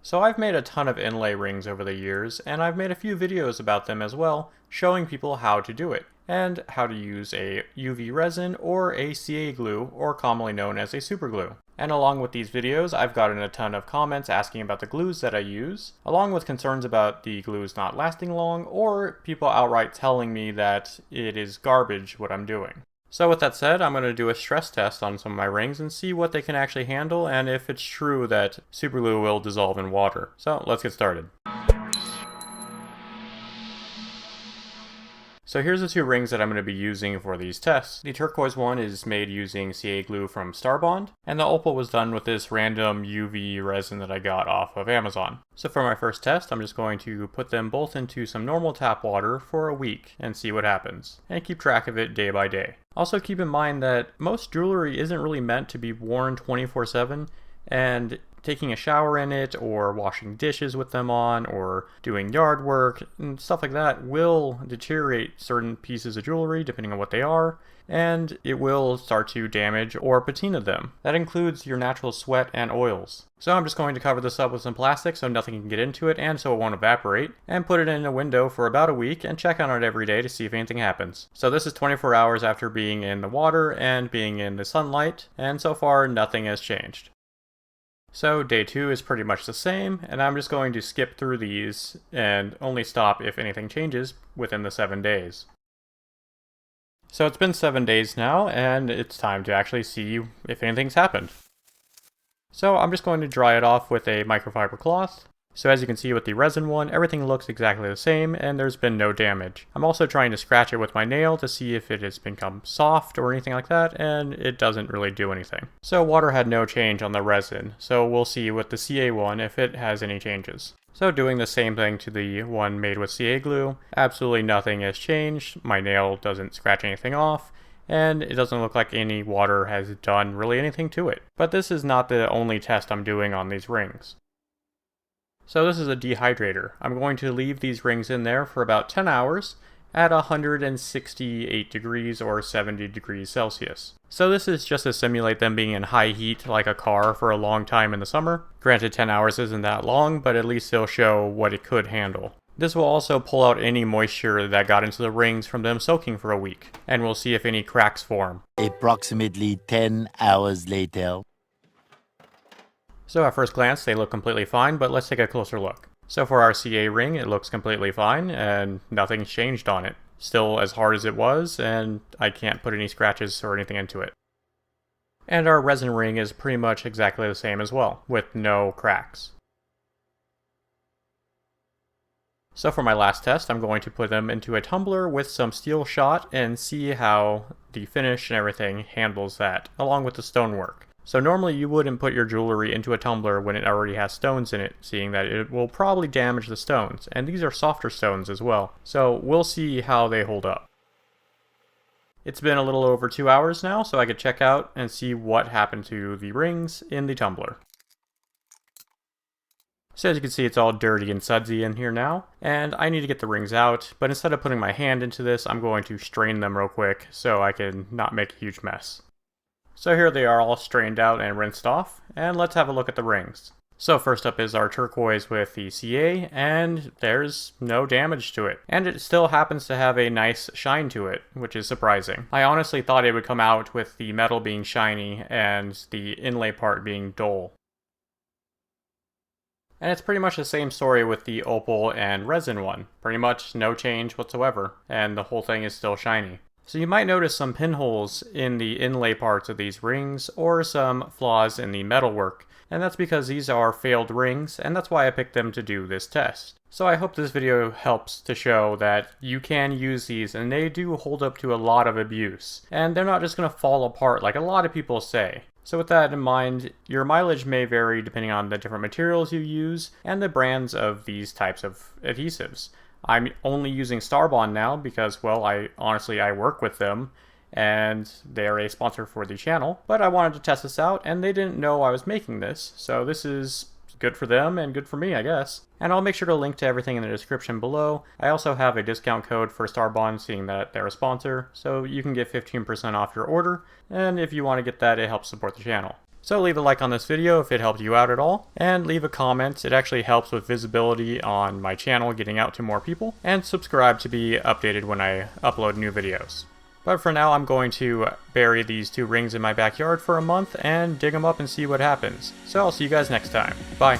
So I've made a ton of inlay rings over the years, and I've made a few videos about them as well, showing people how to do it, and how to use a UV resin or a CA glue, or commonly known as a super glue. And along with these videos, I've gotten a ton of comments asking about the glues that I use, along with concerns about the glues not lasting long, or people outright telling me that it is garbage what I'm doing. So with that said, I'm going to do a stress test on some of my rings and see what they can actually handle and if it's true that super glue will dissolve in water. So let's get started. So here's the two rings that I'm going to be using for these tests. The turquoise one is made using CA glue from Starbond, and the opal was done with this random UV resin that I got off of Amazon. So for my first test, I'm just going to put them both into some normal tap water for a week and see what happens, and keep track of it day by day. Also keep in mind that most jewelry isn't really meant to be worn 24/7, and taking a shower in it or washing dishes with them on or doing yard work and stuff like that will deteriorate certain pieces of jewelry depending on what they are, and it will start to damage or patina them. That includes your natural sweat and oils. So I'm just going to cover this up with some plastic so nothing can get into it and so it won't evaporate, and put it in a window for about a week and check on it every day to see if anything happens. So this is 24 hours after being in the water and being in the sunlight, and so far nothing has changed. So day 2 is pretty much the same, and I'm just going to skip through these and only stop if anything changes within the 7 days. So it's been 7 days now, and it's time to actually see if anything's happened. So I'm just going to dry it off with a microfiber cloth. So as you can see with the resin one, everything looks exactly the same and there's been no damage. I'm also trying to scratch it with my nail to see if it has become soft or anything like that, and it doesn't really do anything. So water had no change on the resin, so we'll see with the CA one if it has any changes. So doing the same thing to the one made with CA glue, absolutely nothing has changed. My nail doesn't scratch anything off, and it doesn't look like any water has done really anything to it. But this is not the only test I'm doing on these rings. So this is a dehydrator. I'm going to leave these rings in there for about 10 hours at 168 degrees or 70 degrees Celsius. So this is just to simulate them being in high heat like a car for a long time in the summer. Granted, 10 hours isn't that long, but at least they'll show what it could handle. This will also pull out any moisture that got into the rings from them soaking for a week, and we'll see if any cracks form. Approximately 10 hours later. So at first glance, they look completely fine, but let's take a closer look. So for our CA ring, it looks completely fine, and nothing's changed on it. Still as hard as it was, and I can't put any scratches or anything into it. And our resin ring is pretty much exactly the same as well, with no cracks. So for my last test, I'm going to put them into a tumbler with some steel shot and see how the finish and everything handles that, along with the stonework. So normally you wouldn't put your jewelry into a tumbler when it already has stones in it, seeing that it will probably damage the stones, and these are softer stones as well. So we'll see how they hold up. It's been a little over 2 hours now, so I could check out and see what happened to the rings in the tumbler. So as you can see, it's all dirty and sudsy in here now, and I need to get the rings out, but instead of putting my hand into this, I'm going to strain them real quick so I can not make a huge mess. So here they are all strained out and rinsed off, and let's have a look at the rings. So first up is our turquoise with the CA, and there's no damage to it. And it still happens to have a nice shine to it, which is surprising. I honestly thought it would come out with the metal being shiny and the inlay part being dull. And it's pretty much the same story with the opal and resin one. Pretty much no change whatsoever, and the whole thing is still shiny. So you might notice some pinholes in the inlay parts of these rings, or some flaws in the metalwork, and that's because these are failed rings, and that's why I picked them to do this test. So I hope this video helps to show that you can use these, and they do hold up to a lot of abuse, and they're not just going to fall apart like a lot of people say. So with that in mind, your mileage may vary depending on the different materials you use, and the brands of these types of adhesives. I'm only using Starbond now because, well, I work with them and they're a sponsor for the channel, but I wanted to test this out and they didn't know I was making this, so this is good for them and good for me, I guess. And I'll make sure to link to everything in the description below. I also have a discount code for Starbond, seeing that they're a sponsor, so you can get 15% off your order, and if you want to get that, it helps support the channel. So leave a like on this video if it helped you out at all, and leave a comment. It actually helps with visibility on my channel getting out to more people, and subscribe to be updated when I upload new videos. But for now, I'm going to bury these 2 rings in my backyard for a month and dig them up and see what happens. So I'll see you guys next time. Bye.